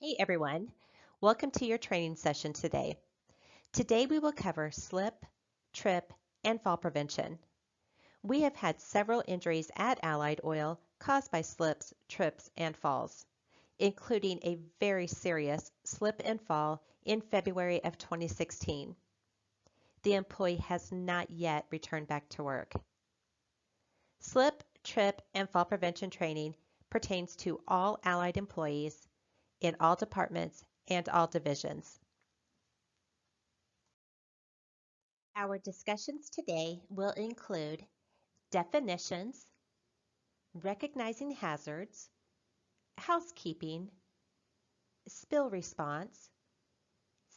Hey everyone, welcome to your training session today. Today we will cover slip, trip, and fall prevention. We have had several injuries at Allied Oil caused by slips, trips, and falls, including a very serious slip and fall in February of 2016. The employee has not yet returned back to work. Slip, trip, and fall prevention training pertains to all Allied employees in all departments and all divisions. Our discussions today will include definitions, recognizing hazards, housekeeping, spill response,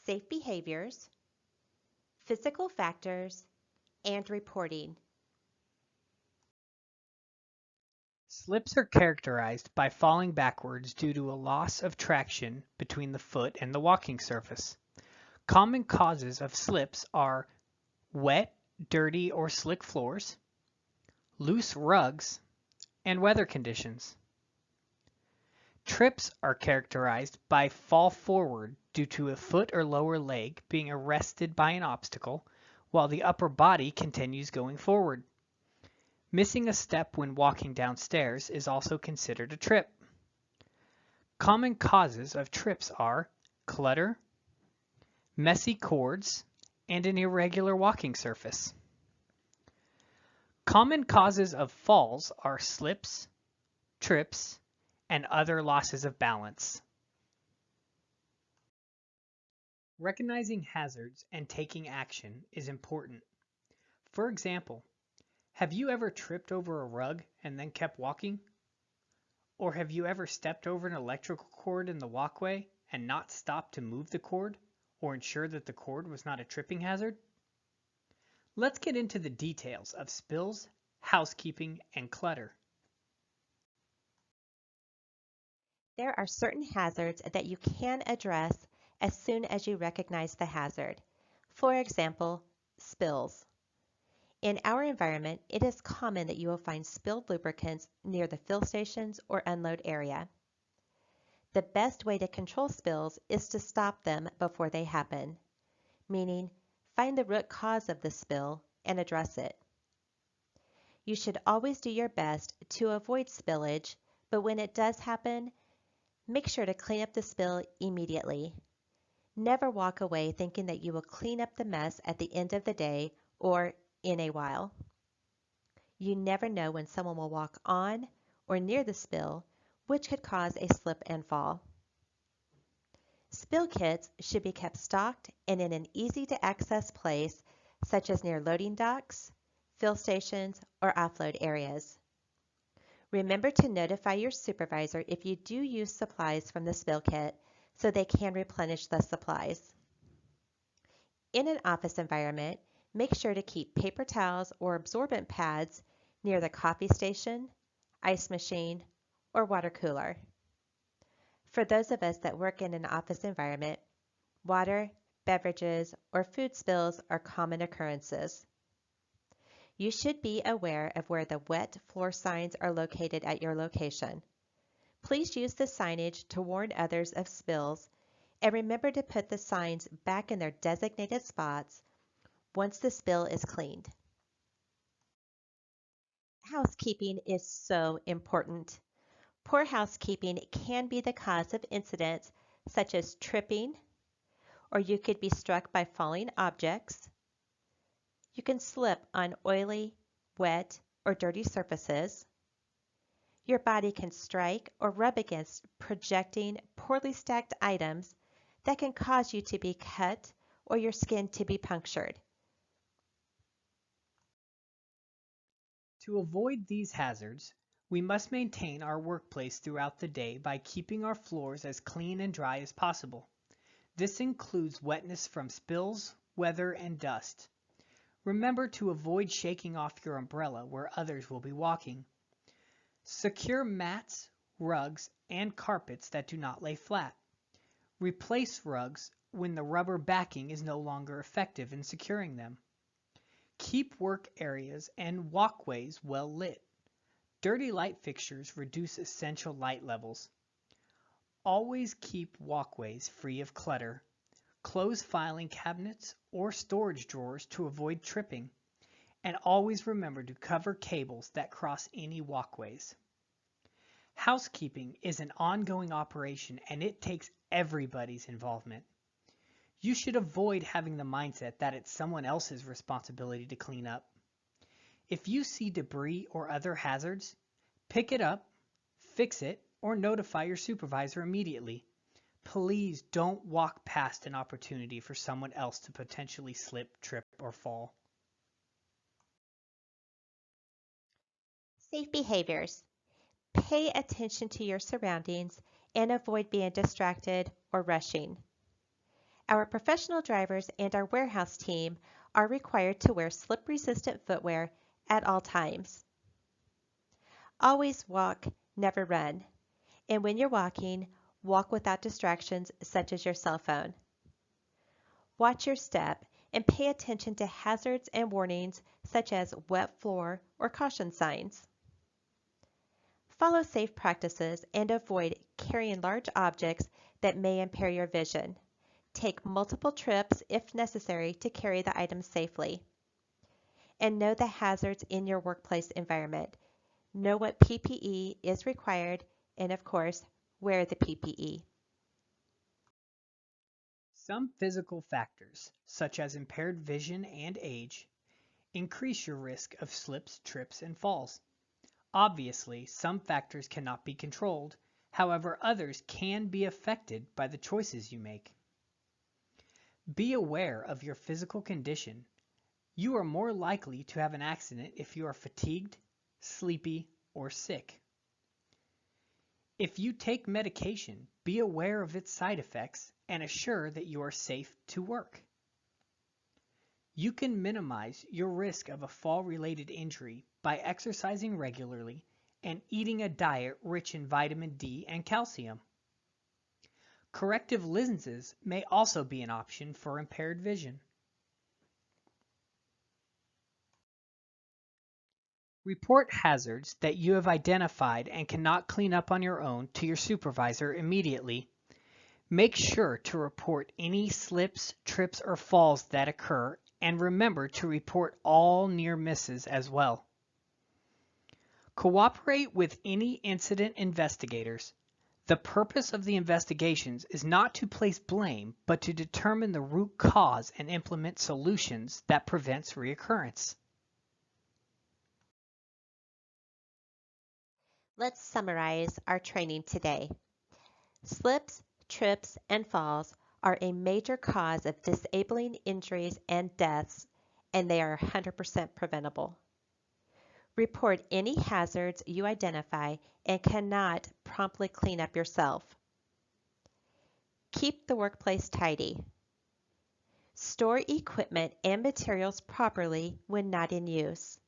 safe behaviors, physical factors, and reporting. Slips are characterized by falling backwards due to a loss of traction between the foot and the walking surface. Common causes of slips are wet, dirty, or slick floors, loose rugs, and weather conditions. Trips are characterized by fall forward due to a foot or lower leg being arrested by an obstacle while the upper body continues going forward. Missing a step when walking downstairs is also considered a trip. Common causes of trips are clutter, messy cords, and an irregular walking surface. Common causes of falls are slips, trips, and other losses of balance. Recognizing hazards and taking action is important. For example, have you ever tripped over a rug and then kept walking? Or have you ever stepped over an electrical cord in the walkway and not stopped to move the cord or ensure that the cord was not a tripping hazard? Let's get into the details of spills, housekeeping, and clutter. There are certain hazards that you can address as soon as you recognize the hazard. For example, spills. In our environment, it is common that you will find spilled lubricants near the fill stations or unload area. The best way to control spills is to stop them before they happen, meaning find the root cause of the spill and address it. You should always do your best to avoid spillage, but when it does happen, make sure to clean up the spill immediately. Never walk away thinking that you will clean up the mess at the end of the day or in a while. You never know when someone will walk on or near the spill, which could cause a slip and fall. Spill kits should be kept stocked and in an easy to access place such as near loading docks, fill stations, or offload areas. Remember to notify your supervisor if you do use supplies from the spill kit so they can replenish the supplies. In an office environment, make sure to keep paper towels or absorbent pads near the coffee station, ice machine, or water cooler. For those of us that work in an office environment, water, beverages, or food spills are common occurrences. You should be aware of where the wet floor signs are located at your location. Please use the signage to warn others of spills and remember to put the signs back in their designated spots once the spill is cleaned. Housekeeping is so important. Poor housekeeping can be the cause of incidents such as tripping, or you could be struck by falling objects. You can slip on oily, wet, or dirty surfaces. Your body can strike or rub against projecting, poorly stacked items that can cause you to be cut or your skin to be punctured. To avoid these hazards, we must maintain our workplace throughout the day by keeping our floors as clean and dry as possible. This includes wetness from spills, weather, and dust. Remember to avoid shaking off your umbrella where others will be walking. Secure mats, rugs, and carpets that do not lay flat. Replace rugs when the rubber backing is no longer effective in securing them. Keep work areas and walkways well lit. Dirty light fixtures reduce essential light levels. Always keep walkways free of clutter. Close filing cabinets or storage drawers to avoid tripping. And always remember to cover cables that cross any walkways. Housekeeping is an ongoing operation and it takes everybody's involvement. You should avoid having the mindset that it's someone else's responsibility to clean up. If you see debris or other hazards, pick it up, fix it, or notify your supervisor immediately. Please don't walk past an opportunity for someone else to potentially slip, trip, or fall. Safe behaviors. Pay attention to your surroundings and avoid being distracted or rushing. Our professional drivers and our warehouse team are required to wear slip-resistant footwear at all times. Always walk, never run. And when you're walking, walk without distractions such as your cell phone. Watch your step and pay attention to hazards and warnings such as wet floor or caution signs. Follow safe practices and avoid carrying large objects that may impair your vision. Take multiple trips if necessary to carry the items safely. And know the hazards in your workplace environment. Know what PPE is required and, of course, wear the PPE. Some physical factors, such as impaired vision and age, increase your risk of slips, trips, and falls. Obviously, some factors cannot be controlled, however, others can be affected by the choices you make. Be aware of your physical condition. You are more likely to have an accident if you are fatigued, sleepy, or sick. If you take medication, be aware of its side effects and assure that you are safe to work. You can minimize your risk of a fall-related injury by exercising regularly and eating a diet rich in vitamin D and calcium. Corrective lenses may also be an option for impaired vision. Report hazards that you have identified and cannot clean up on your own to your supervisor immediately. Make sure to report any slips, trips, or falls that occur, and remember to report all near misses as well. Cooperate with any incident investigators. The purpose of the investigations is not to place blame, but to determine the root cause and implement solutions that prevents reoccurrence. Let's summarize our training today. Slips, trips, and falls are a major cause of disabling injuries and deaths, and they are 100% preventable. Report any hazards you identify and cannot promptly clean up yourself. Keep the workplace tidy. Store equipment and materials properly when not in use.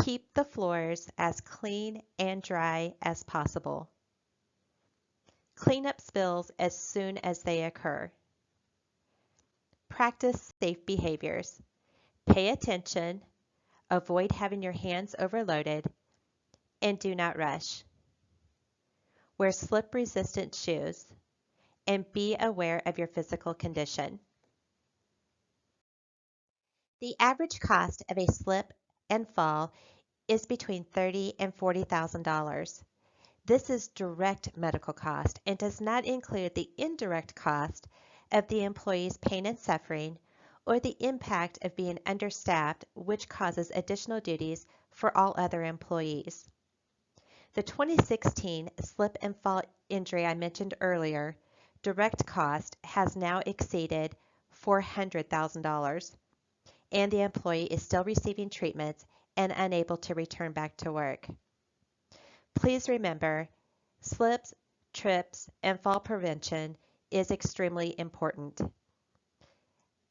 Keep the floors as clean and dry as possible. Clean up spills as soon as they occur. Practice safe behaviors. Pay attention, avoid having your hands overloaded, and do not rush. Wear slip-resistant shoes, and be aware of your physical condition. The average cost of a slip and fall is between $30,000 and $40,000. This is direct medical cost and does not include the indirect cost of the employee's pain and suffering or the impact of being understaffed, which causes additional duties for all other employees. The 2016 slip and fall injury I mentioned earlier, direct cost has now exceeded $400,000, and the employee is still receiving treatments and unable to return back to work. Please remember, slips, trips, and fall prevention is extremely important.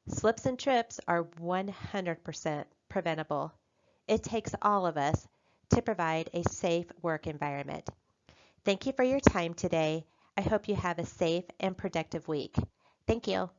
Slips and trips are 100% preventable. It takes all of us to provide a safe work environment. Thank you for your time today. I hope you have a safe and productive week. Thank you.